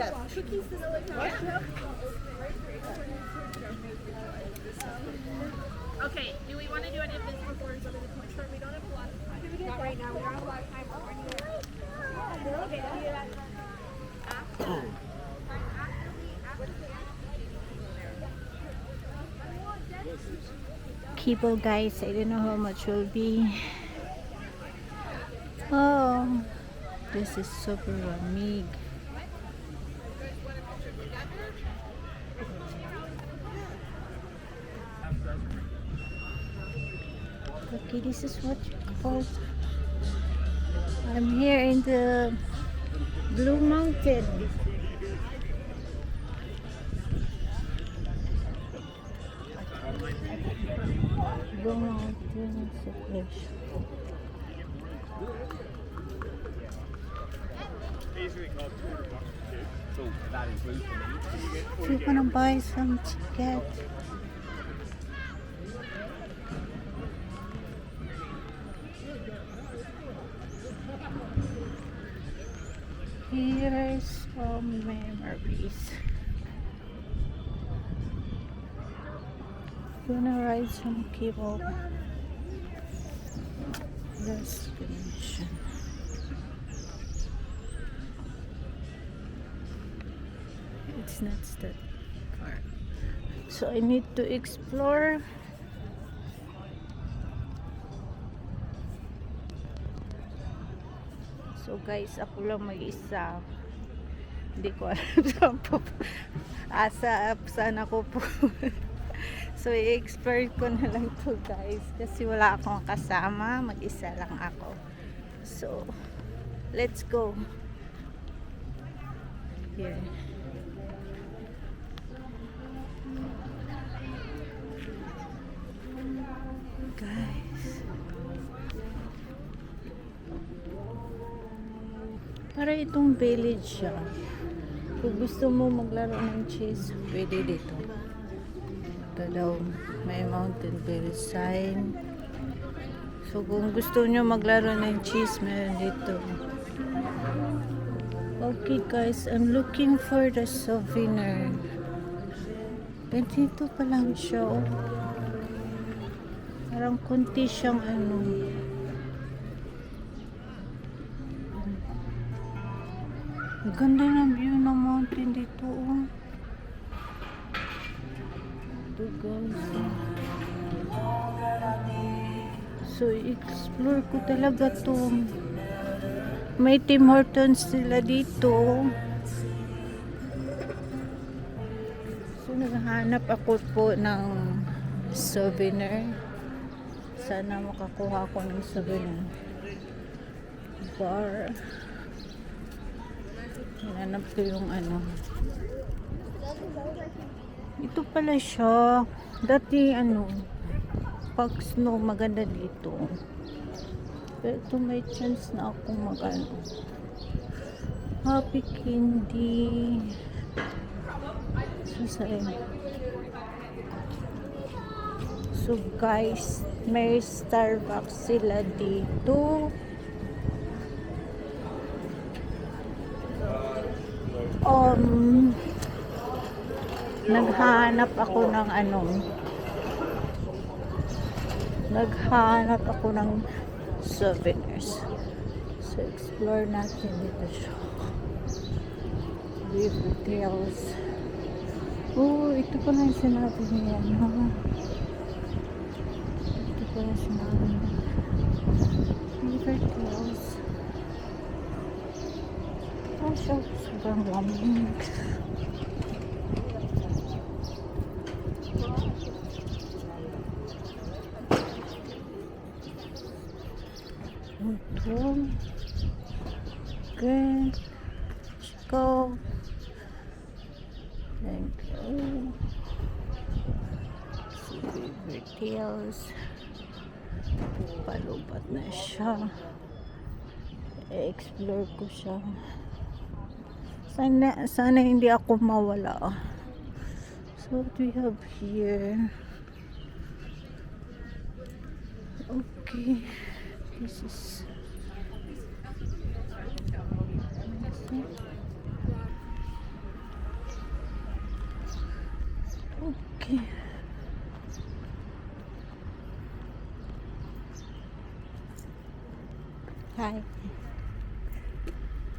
Yes. Cookies this way. Yeah. Okay, do we want to do it if this before we go to the point? Sure, we don't have a lot of time. Not right now. We don't have a lot of time. People, guys, I don't know how much will be. Oh, this is super ramig. Okay, this is what you call. I'm here in the Blue Mountain. Blue Mountain Station. If you wanna buy some ticket, here is some memories. Gonna ride some cable. Destination. It's not that far, so I need to explore. So guys, ako lang mag-isa. Hindi ko alam saan po. Saan ako po. So i-explore ko na lang to, guys, kasi wala akong kasama, mag-isa lang ako. So let's go. Here. Guys, para itong village siya. Kung gusto mo maglaro ng chess, pwede dito. Ito daw, may mountain village sign. So kung gusto nyo maglaro ng chess, meron dito. Okay guys, I'm looking for the souvenir. Ganito pa lang siya, oh. Parang konti siyang ano. Ang ganda ng view ng mountain dito, oh. Ito guys. So explore ko talaga to. May Tim Hortons sila dito. So naghahanap ako po ng souvenir. Sana makakuha ko ng souvenir. Bar. Hinanap ko yung ano. Ito pala siya. Dati ano, pag snow maganda dito. Pero ito may chance na ako mag-ano. Happy Candy. So guys, may Starbucks sila dito. Naghanap ako ng ano. Naghanap ako ng souvenirs. So explore natin dito siya. River Trails. Oh, ito pa lang sinabi niya, no? Ito pa lang sinabi niya. River Trails. Oh, siya. Sobrang lamig. Ito. Okay. Let's go. Thank you. Si River Trails. Palubat na siya. I-explore ko siya. Sana hindi ako mawala. So what we have here? Okay. This is Okay. Hi.